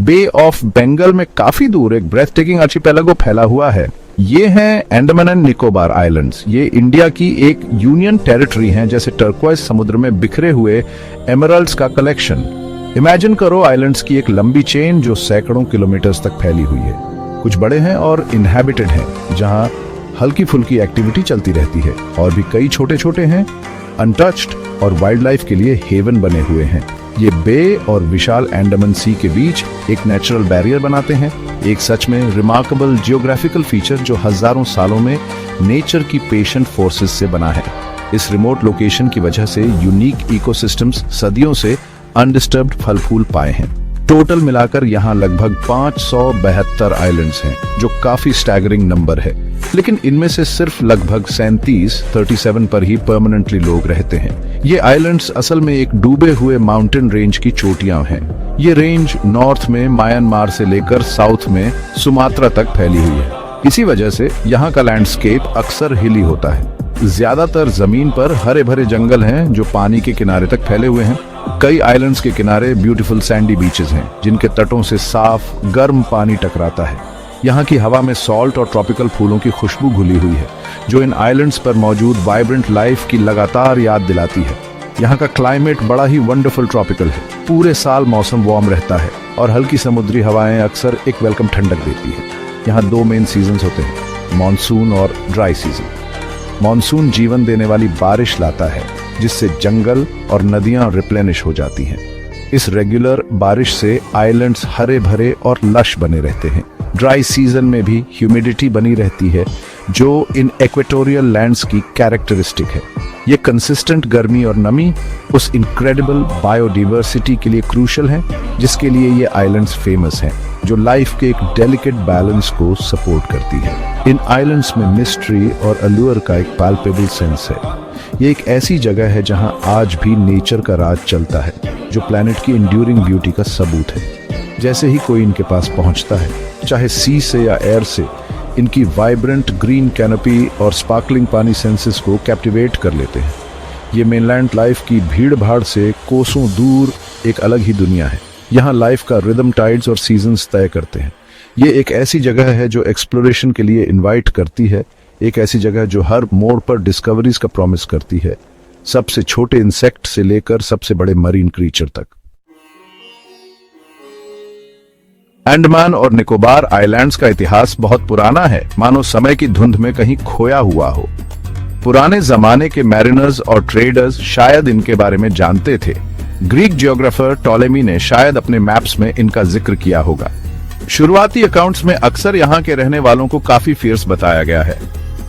बे of Bengal में काफी दूर एक ब्रेथ टेकिंग आर्चिपेलागो फैला हुआ है। ये हैं अंडमान एंड निकोबार आइलैंड्स। ये इंडिया की एक यूनियन टेरिटरी हैं, जैसे टर्क्वाइज समुद्र में बिखरे हुए एमरल्ड्स का कलेक्शन। इमेजिन करो आइलैंड्स की एक लंबी चेन जो सैकड़ों किलोमीटर्स तक फैली हुई है। कुछ बड़े हैं और इनहैबिटेड हैं, जहां हल्की फुल्की एक्टिविटी चलती रहती है, और भी कई छोटे छोटे हैं अनटच्ड और वाइल्ड लाइफ के लिए हेवन बने हुए हैं। ये बे और विशाल अंडमान सी के बीच एक नेचुरल बैरियर बनाते हैं, एक सच में रिमार्केबल जियोग्राफिकल फीचर जो हजारों सालों में नेचर की पेशेंट फोर्सेस से बना है। इस रिमोट लोकेशन की वजह से यूनिक इकोसिस्टम्स सदियों से अनडिस्टर्ब्ड फल फूल पाए हैं। टोटल मिलाकर यहाँ लगभग 572 आइलैंड्स हैं, जो काफी स्टैगरिंग नंबर है। लेकिन इनमें से सिर्फ लगभग 37 पर ही परमानेंटली लोग रहते हैं। ये आइलैंड्स असल में एक डूबे हुए माउंटेन रेंज की चोटियां हैं। ये रेंज नॉर्थ में म्यांमार से लेकर साउथ में सुमात्रा तक फैली हुई है। इसी वजह से यहाँ का लैंडस्केप अक्सर हिली होता है। ज्यादातर जमीन पर हरे भरे जंगल हैं जो पानी के किनारे तक फैले हुए हैं। कई आइलैंड्स के किनारे ब्यूटीफुल सैंडी बीचेस हैं, जिनके तटों से साफ गर्म पानी टकराता है। यहाँ की हवा में सॉल्ट और ट्रॉपिकल फूलों की खुशबू घुली हुई है, जो इन आइलैंड्स पर मौजूद वाइब्रेंट लाइफ की लगातार याद दिलाती है। यहाँ का क्लाइमेट बड़ा ही वंडरफुल ट्रॉपिकल है। पूरे साल मौसम वार्म रहता है और हल्की समुद्री हवाएं अक्सर एक वेलकम ठंडक देती है। यहाँ 2 मेन सीजन्स होते हैं, मॉनसून और ड्राई सीजन। मॉनसून जीवन देने वाली बारिश लाता है, जिससे जंगल और नदियां रिप्लेनिश हो जाती हैं। इस रेगुलर बारिश से आइलैंड्स हरे भरे और लश बने रहते हैं। ड्राई सीजन में भी ह्यूमिडिटी बनी रहती है, जो इन इक्वेटोरियल लैंड्स की कैरेक्टरिस्टिक है। ये कंसिस्टेंट गर्मी और नमी उस इनक्रेडिबल बायोडाइवर्सिटी के लिए क्रूशल है, जिसके लिए ये आइलैंड्स फेमस हैं, जो लाइफ के एक डेलिकेट बैलेंस को सपोर्ट करती है। इन आइलैंड्स में मिस्ट्री और अल्यूर का एक पैल्पेबल सेंस है। ये एक ऐसी जगह है जहां आज भी नेचर का राज चलता है, जो प्लैनेट की इंड्यूरिंग ब्यूटी का सबूत है। जैसे ही कोई इनके पास पहुंचता है, चाहे सी से या एयर से, इनकी वाइब्रेंट ग्रीन कैनोपी और स्पार्कलिंग पानी सेंसेस को कैप्टिवेट कर लेते हैं। ये मेनलैंड लाइफ की भीड़ भाड़ से कोसों दूर एक अलग ही दुनिया है। यहाँ लाइफ का रिदम, टाइड्स और सीजन्स तय करते हैं। ये एक ऐसी जगह है जो एक्सप्लोरेशन के लिए इनवाइट करती है, एक ऐसी जगह जो हर मोड़ पर डिस्कवरीज का प्रॉमिस करती है, सबसे छोटे इंसेक्ट से लेकर सबसे बड़े मरीन क्रीचर तक। अंडमान और निकोबार आइलैंड्स का इतिहास बहुत पुराना है, मानो समय की धुंध में कहीं खोया हुआ हो। पुराने जमाने के मैरिनर्स और ट्रेडर्स शायद इनके बारे में जानते थे। ग्रीक जियोग्राफर टॉलेमी ने शायद अपने मैप्स में इनका जिक्र किया होगा। शुरुआती अकाउंट्स में अक्सर यहाँ के रहने वालों को काफी फियर्स बताया गया है,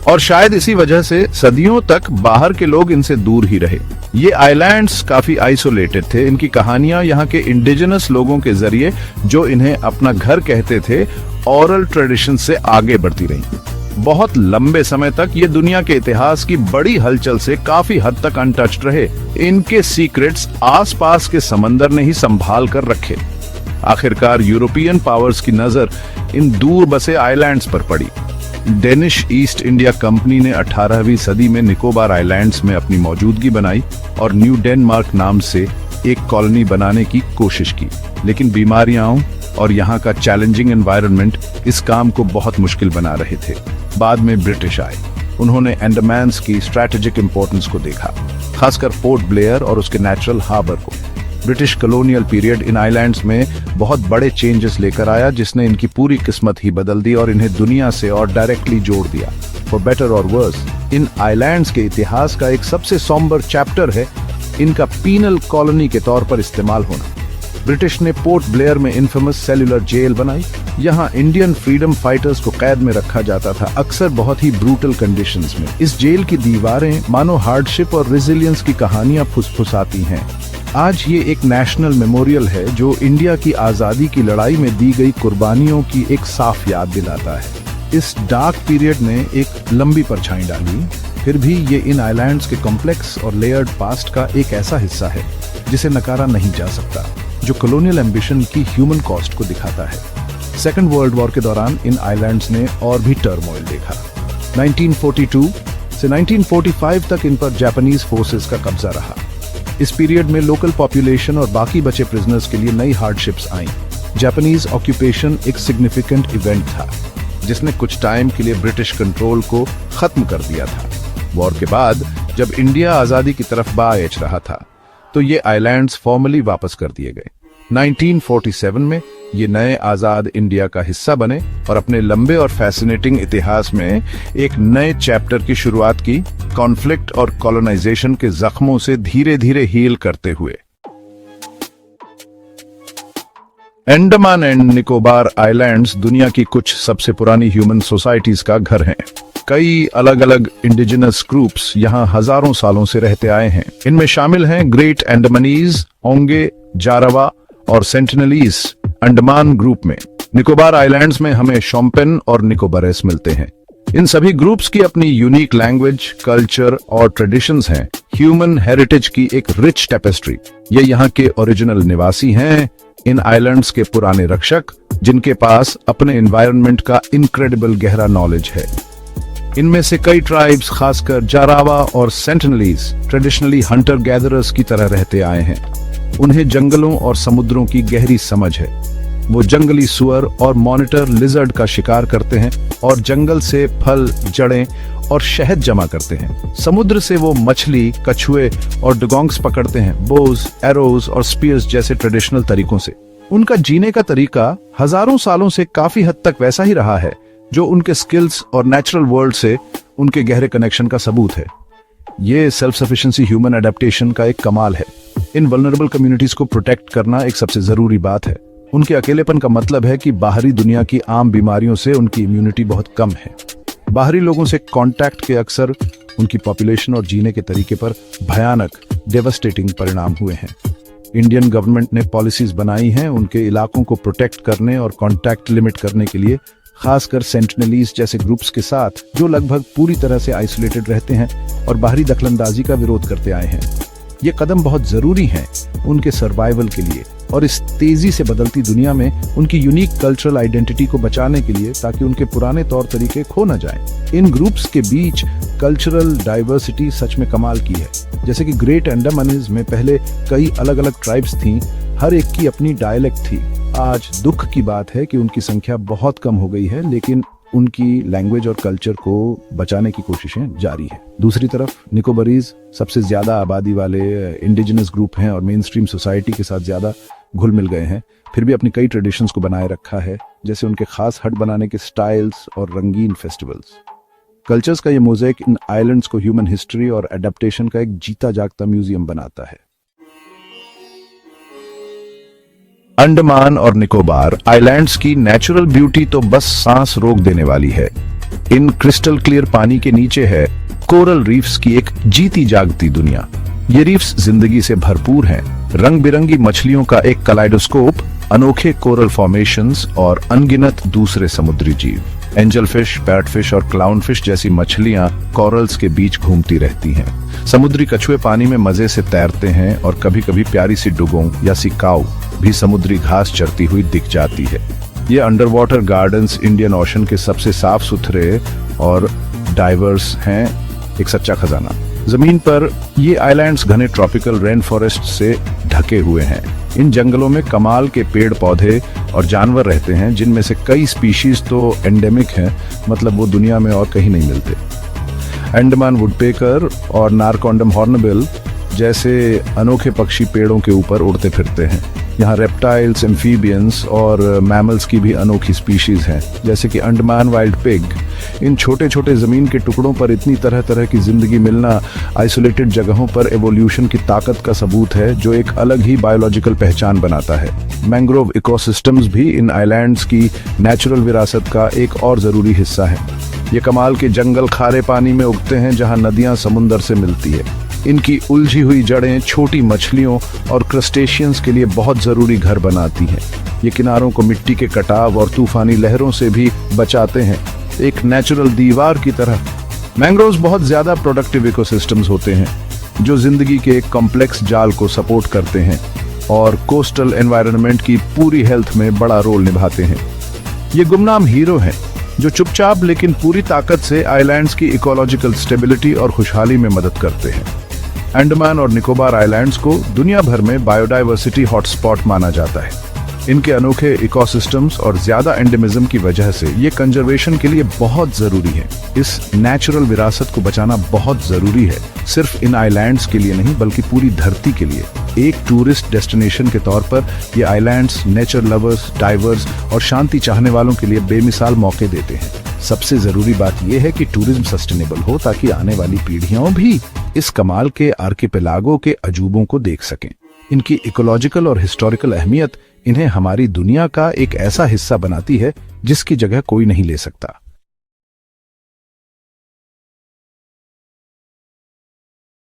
और शायद इसी वजह से सदियों तक बाहर के लोग इनसे दूर ही रहे। ये आइलैंड्स काफी आइसोलेटेड थे। इनकी कहानियां यहाँ के इंडिजिनस लोगों के जरिए, जो इन्हें अपना घर कहते थे, ओरल ट्रेडिशन से आगे बढ़ती रहीं। बहुत लंबे समय तक ये दुनिया के इतिहास की बड़ी हलचल से काफी हद तक अनटच्ड रहे। इनके सीक्रेट्स आसपास के समंदर ने ही संभाल कर रखे। आखिरकार यूरोपियन पावर्स की नजर इन दूर बसे आइलैंड्स पर पड़ी। डेनिश ईस्ट इंडिया कंपनी ने 18वीं सदी में निकोबार आइलैंड्स में अपनी मौजूदगी बनाई और न्यू डेनमार्क नाम से एक कॉलोनी बनाने की कोशिश की। लेकिन बीमारियां और यहाँ का चैलेंजिंग एनवायरनमेंट इस काम को बहुत मुश्किल बना रहे थे। बाद में ब्रिटिश आए। उन्होंने अंडमान्स की स्ट्रैटेजिक इंपॉर्टेंस को देखा, खासकर पोर्ट ब्लेयर और उसके नेचुरल हार्बर को। British colonial period in islands में बहुत बड़े चेंजेस लेकर आया, जिसने इनकी पूरी किस्मत ही बदल दी और इन्हें दुनिया से और डायरेक्टली जोड़ दिया। फॉर बेटर और वर्स, इन आइलैंड्स के इतिहास का एक सबसे सॉम्बर चैप्टर है इनका पीनल कॉलोनी के तौर पर इस्तेमाल होना। ब्रिटिश ने पोर्ट ब्लेयर में इन्फेमस सेल्युलर जेल बनाई। यहाँ इंडियन फ्रीडम फाइटर्स को कैद में रखा जाता था, अक्सर बहुत ही ब्रूटल कंडीशंस में। इस जेल की दीवारें मानो हार्डशिप और रेजिलियंस की कहानियां फुसफुसाती हैं। आज ये एक नेशनल मेमोरियल है, जो इंडिया की आजादी की लड़ाई में दी गई कुर्बानियों की एक साफ याद दिलाता है। इस डार्क पीरियड ने एक लंबी परछाई डाली, फिर भी ये इन आइलैंड्स के कॉम्प्लेक्स और लेयर्ड पास्ट का एक ऐसा हिस्सा है जिसे नकारा नहीं जा सकता, जो कॉलोनियल एम्बिशन की ह्यूमन कॉस्ट को दिखाता है। सेकेंड वर्ल्ड वॉर के दौरान इन आइलैंड्स ने और भी टर्मोइल देखा। 1942 से 1945 तक इन पर जापानीज फोर्सेस का कब्जा रहा। इस पीरियड में लोकल पॉपुलेशन और बाकी बचे प्रिजनर्स के लिए नई हार्डशिप्स आईं। जापानीज ऑक्यूपेशन एक सिग्निफिकेंट इवेंट था जिसने कुछ टाइम के लिए ब्रिटिश कंट्रोल को खत्म कर दिया था। वॉर के बाद जब इंडिया आजादी की तरफ बाएच रहा था तो ये आइलैंड्स फॉर्मली वापस कर दिए गए। 1947 में ये नए आजाद इंडिया का हिस्सा बने और अपने लंबे और फैसिनेटिंग इतिहास में एक नए चैप्टर की शुरुआत की, कॉन्फ्लिक्ट और कॉलोनाइजेशन के जख्मों से धीरे धीरे हील करते हुए। अंडमान एंड निकोबार आइलैंड्स दुनिया की कुछ सबसे पुरानी ह्यूमन सोसाइटीज का घर हैं। कई अलग अलग इंडिजिनस ग्रुप्स यहाँ हजारों सालों से रहते आए हैं। इनमें शामिल हैं ग्रेट अंडमानीज, ओंगे, जारावा और सेंटिनलीज अंडमान ग्रुप में। निकोबार आइलैंड्स में हमें शोम्पेन और निकोबारेस मिलते हैं। इन सभी ग्रुप्स की अपनी यूनिक लैंग्वेज, कल्चर और ट्रेडिशंस हैं। ह्यूमन हेरिटेज की एक रिच टेपेस्ट्री। ये यहाँ के ओरिजिनल निवासी हैं, इन आइलैंड्स के पुराने रक्षक जिनके पास अपने एनवायरनमेंट का इनक्रेडिबल गहरा नॉलेज है। इनमें से कई ट्राइब्स, खासकर जारावा और सेंटिनलीज, ट्रेडिशनली हंटर गैदरर्स की तरह रहते आए हैं। उन्हें जंगलों और समुद्रों की गहरी समझ है। वो जंगली सुअर और मॉनिटर लिजर्ड का शिकार करते हैं और जंगल से फल, जड़ें और शहद जमा करते हैं। समुद्र से वो मछली, कछुए और डुगोंग्स पकड़ते हैं, बोज, एरोज और स्पीयर्स जैसे ट्रेडिशनल तरीकों से। उनका जीने का तरीका हजारों सालों से काफी हद तक वैसा ही रहा है, जो उनके स्किल्स और नेचुरल वर्ल्ड से उनके गहरे कनेक्शन का सबूत है। ये सेल्फ सफिशिएंसी ह्यूमन एडेप्टेशन का एक कमाल है। इन वल्नरेबल कम्युनिटीज को प्रोटेक्ट करना एक सबसे जरूरी बात है। उनके अकेलेपन का मतलब है कि बाहरी दुनिया की आम बीमारियों से उनकी इम्यूनिटी बहुत कम है। बाहरी लोगों से कांटेक्ट के अक्सर उनकी पॉपुलेशन और जीने के तरीके पर भयानक, डेवास्टेटिंग परिणाम हुए हैं। इंडियन गवर्नमेंट ने पॉलिसीज बनाई हैं उनके इलाकों को प्रोटेक्ट करने और कांटेक्ट लिमिट करने के लिए, खासकर सेंटिनलीज जैसे ग्रुप्स के साथ जो लगभग पूरी तरह से आइसोलेटेड रहते हैं और बाहरी दखलंदाजी का विरोध करते आए हैं। ये कदम बहुत जरूरी हैं उनके सर्वाइवल के लिए और इस तेजी से बदलती दुनिया में उनकी यूनिक कल्चरल आइडेंटिटी को बचाने के लिए, ताकि उनके पुराने तौर तरीके खो न जाएं। इन ग्रुप्स के बीच कल्चरल डाइवर्सिटी सच में कमाल की है। जैसे कि ग्रेट अंडमानीज में पहले कई अलग अलग ट्राइब्स थीं, हर एक की अपनी डायलेक्ट थी। आज दुख की बात है कि उनकी संख्या बहुत कम हो गई है, लेकिन उनकी लैंग्वेज और कल्चर को बचाने की कोशिशें जारी है। दूसरी तरफ निकोबारीज सबसे ज्यादा आबादी वाले इंडिजिनस ग्रुप हैं और मेन स्ट्रीम सोसाइटी के साथ ज्यादा घुल मिल गए हैं, फिर भी अपनी कई ट्रेडिशंस को बनाए रखा है, जैसे उनके खास हट बनाने के स्टाइल्स और रंगीन फेस्टिवल्स। कल्चर्स का ये मोज़ेक इन आइलैंड्स को ह्यूमन हिस्ट्री और एडेप्टेशन का एक जीता जागता म्यूजियम बनाता है। अंडमान और निकोबार आइलैंड्स की नेचुरल ब्यूटी तो बस सांस रोक देने वाली है। इन क्रिस्टल क्लियर पानी के नीचे है कोरल रीफ्स की एक जीती जागती दुनिया। ये रीफ्स जिंदगी से भरपूर हैं, रंग बिरंगी मछलियों का एक कलाइडोस्कोप, अनोखे कोरल फॉर्मेशंस और अनगिनत दूसरे समुद्री जीव। एंजल फिश, पैरट फिश और क्लाउन फिश जैसी मछलियां कोरल्स के बीच घूमती रहती हैं। समुद्री कछुए पानी में मजे से तैरते हैं और कभी कभी प्यारी सी डुगोंग या सी काऊ भी समुद्री घास चरती हुई दिख जाती है। ये under water gardens Indian ocean के सबसे साफ सुथरे और डाइवर्स हैं, एक सच्चा खजाना। जमीन पर ये आइलैंड्स घने ट्रॉपिकल रेन फॉरेस्ट से ढके हुए हैं। इन जंगलों में कमाल के पेड़ पौधे और जानवर रहते हैं, जिनमें से कई स्पीशीज तो एंडेमिक हैं, मतलब वो दुनिया में और कहीं नहीं मिलते। अंडमान वुडपेकर और नारकोंडम हॉर्नबिल जैसे अनोखे पक्षी पेड़ों के ऊपर उड़ते फिरते हैं। यहाँ रेप्टाइल्स, एम्फीबियंस और मैमल्स की भी अनोखी स्पीशीज हैं, जैसे कि अंडमान वाइल्ड पिग। इन छोटे छोटे जमीन के टुकड़ों पर इतनी तरह तरह की जिंदगी मिलना आइसोलेटेड जगहों पर एवोल्यूशन की ताकत का सबूत है, जो एक अलग ही बायोलॉजिकल पहचान बनाता है। मैंग्रोव इकोसिस्टम्स भी इन आइलैंड्स की नेचुरल विरासत का एक और जरूरी हिस्सा है। ये कमाल के जंगल खारे पानी में उगते हैं, जहाँ नदियाँ समुंदर से मिलती है। इनकी उलझी हुई जड़ें छोटी मछलियों और क्रस्टेशियंस के लिए बहुत जरूरी घर बनाती हैं। ये किनारों को मिट्टी के कटाव और तूफानी लहरों से भी बचाते हैं, एक नेचुरल दीवार की तरह। मैंग्रोव्स बहुत ज्यादा प्रोडक्टिव इकोसिस्टम्स होते हैं, जो जिंदगी के एक कॉम्प्लेक्स जाल को सपोर्ट करते हैं और कोस्टल एनवायरनमेंट की पूरी हेल्थ में बड़ा रोल निभाते हैं। ये गुमनाम हीरो हैं, जो चुपचाप लेकिन पूरी ताकत से आइलैंड्स की इकोलॉजिकल स्टेबिलिटी और खुशहाली में मदद करते हैं। अंडमान और निकोबार आइलैंड्स को दुनिया भर में बायोडाइवर्सिटी हॉटस्पॉट माना जाता है। इनके अनोखे इकोसिस्टम्स और ज्यादा एंडेमिज्म की वजह से ये कंजर्वेशन के लिए बहुत जरूरी है। इस नेचुरल विरासत को बचाना बहुत जरूरी है, सिर्फ इन आइलैंड्स के लिए नहीं बल्कि पूरी धरती के लिए। एक टूरिस्ट डेस्टिनेशन के तौर पर ये आइलैंड्स नेचर लवर्स, डाइवर्स और शांति चाहने वालों के लिए बेमिसाल मौके देते हैं। सबसे जरूरी बात यह है कि टूरिज्म सस्टेनेबल हो ताकि आने वाली पीढ़ियां भी इस कमाल के आर्किपेलागो के अजूबों को देख सकें। इनकी इकोलॉजिकल और हिस्टोरिकल अहमियत इन्हें हमारी दुनिया का एक ऐसा हिस्सा बनाती है जिसकी जगह कोई नहीं ले सकता।